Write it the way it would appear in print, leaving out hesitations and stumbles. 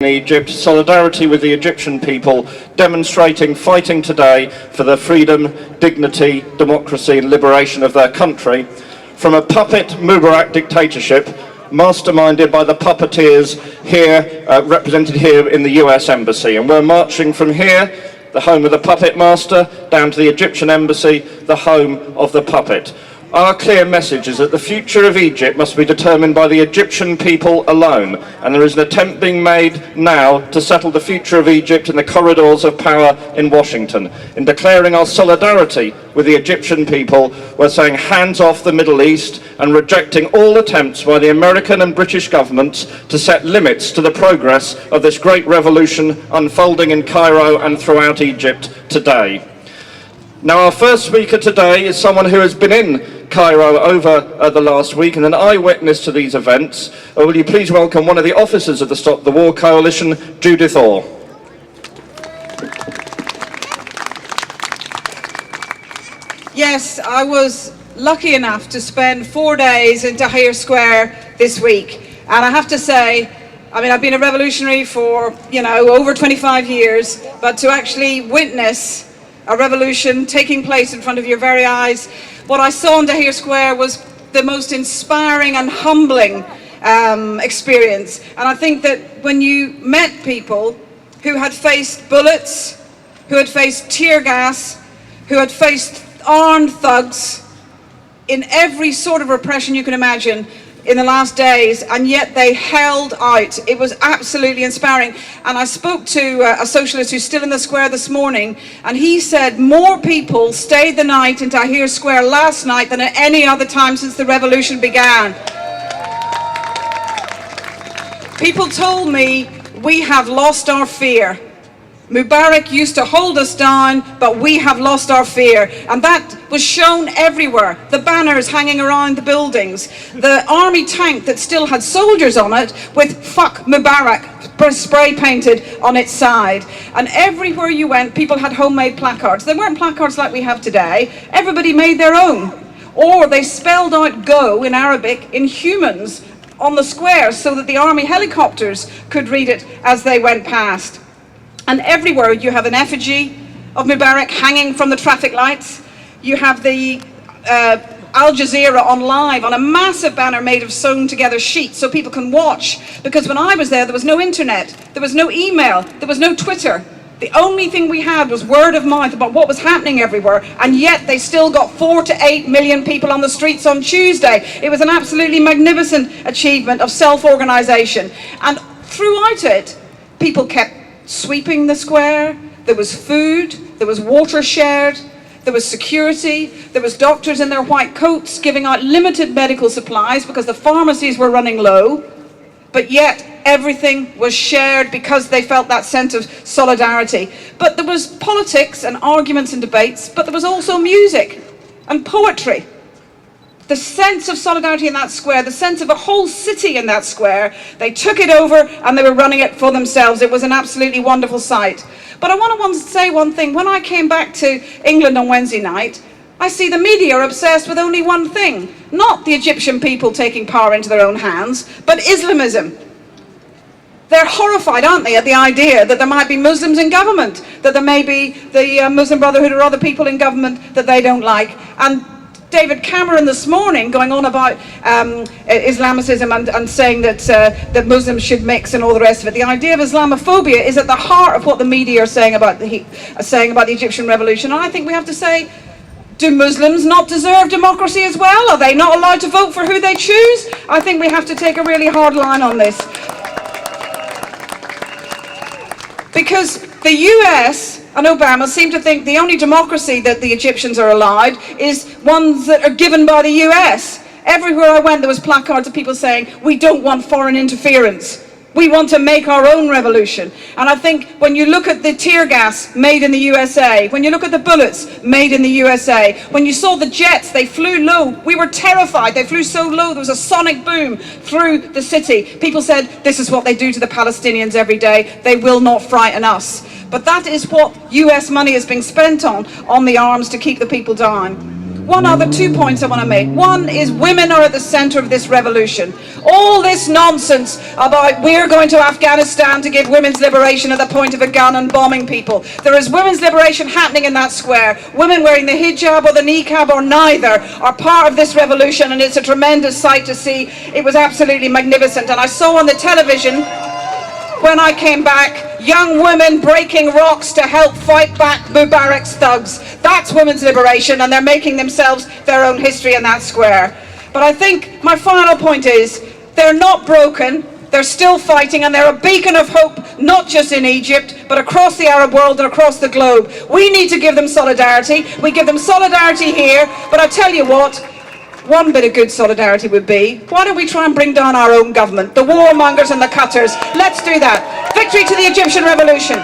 Egypt, solidarity with the Egyptian people, demonstrating, fighting today for the freedom, dignity, democracy and liberation of their country from a puppet Mubarak dictatorship masterminded by the puppeteers here, represented here in the US Embassy. And we're marching from here, the home of the puppet master, down to the Egyptian Embassy, the home of the puppet. Our clear message is that the future of Egypt must be determined by the Egyptian people alone, and there is an attempt being made now to settle the future of Egypt in the corridors of power in Washington. In declaring our solidarity with the Egyptian people, we're saying hands off the Middle East and rejecting all attempts by the American and British governments to set limits to the progress of this great revolution unfolding in Cairo and throughout Egypt today. Now, our first speaker today is someone who has been in Cairo over the last week and an eyewitness to these events. Will you please welcome one of the officers of the Stop the War Coalition, Judith. Yes, I was lucky enough to spend 4 days in Tahrir Square this week, and I have to say, I mean, I've been a revolutionary for, over 25 years, but to actually witness a revolution taking place in front of your very eyes, what I saw in Tahrir Square was the most inspiring and humbling experience. And I think that when you met people who had faced bullets, who had faced tear gas, who had faced armed thugs in every sort of repression you can imagine in the last days, and yet they held out. It was absolutely inspiring. And I spoke to a socialist who's still in the square this morning, and he said more people stayed the night in Tahrir Square last night than at any other time since the revolution began. People told me, we have lost our fear. Mubarak used to hold us down, but we have lost our fear. And that was shown everywhere. The banners hanging around the buildings, the army tank that still had soldiers on it with "Fuck Mubarak" spray painted on its side. And everywhere you went, people had homemade placards. They weren't placards like we have today. Everybody made their own. Or they spelled out "Go" in Arabic in humans on the square so that the army helicopters could read it as they went past. And everywhere you have an effigy of Mubarak hanging from the traffic lights. You have the Al Jazeera on live on a massive banner made of sewn together sheets so people can watch. Because when I was there was no internet, there was no email, there was no Twitter. The only thing we had was word of mouth about what was happening everywhere, and yet they still got 4 to 8 million people on the streets on Tuesday. It was an absolutely magnificent achievement of self-organization. And throughout it, people kept sweeping the square. There was food, there was water shared, there was security, there was doctors in their white coats giving out limited medical supplies because the pharmacies were running low, but yet everything was shared because they felt that sense of solidarity. But there was politics and arguments and debates, but there was also music and poetry. The sense of solidarity in that square, the sense of a whole city in that square, they took it over and they were running it for themselves. It was an absolutely wonderful sight. But I want to say one thing. When I came back to England on Wednesday night, I see the media are obsessed with only one thing. Not the Egyptian people taking power into their own hands, but Islamism. They're horrified, aren't they, at the idea that there might be Muslims in government, that there may be the Muslim Brotherhood or other people in government that they don't like. And David Cameron this morning going on about Islamicism and saying that that Muslims should mix and all the rest of it. The idea of Islamophobia is at the heart of what the media are saying about the Egyptian revolution. And I think we have to say, do Muslims not deserve democracy as well? Are they not allowed to vote for who they choose? I think we have to take a really hard line on this. Because the US and Obama seem to think the only democracy that the Egyptians are allowed is ones that are given by the US. Everywhere I went there was placards of people saying, we don't want foreign interference. We want to make our own revolution. And I think when you look at the tear gas made in the USA, when you look at the bullets made in the USA, when you saw the jets, they flew low. We were terrified. They flew so low, there was a sonic boom through the city. People said, this is what they do to the Palestinians every day. They will not frighten us. But that is what US money is being spent on the arms to keep the people down. Two points I want to make. One is women are at the center of this revolution. All this nonsense about we're going to Afghanistan to give women's liberation at the point of a gun and bombing people. There is women's liberation happening in that square. Women wearing the hijab or the niqab or neither are part of this revolution, and it's a tremendous sight to see. It was absolutely magnificent. And I saw on the television when I came back young women breaking rocks to help fight back Mubarak's thugs. That's women's liberation, and they're making themselves their own history in that square. But I think my final point is they're not broken. They're still fighting, and they're a beacon of hope, not just in Egypt, but across the Arab world and across the globe. We need to give them solidarity. We give them solidarity here, but I tell you what, one bit of good solidarity would be, why don't we try and bring down our own government, the warmongers and the cutters? Let's do that. Victory to the Egyptian revolution.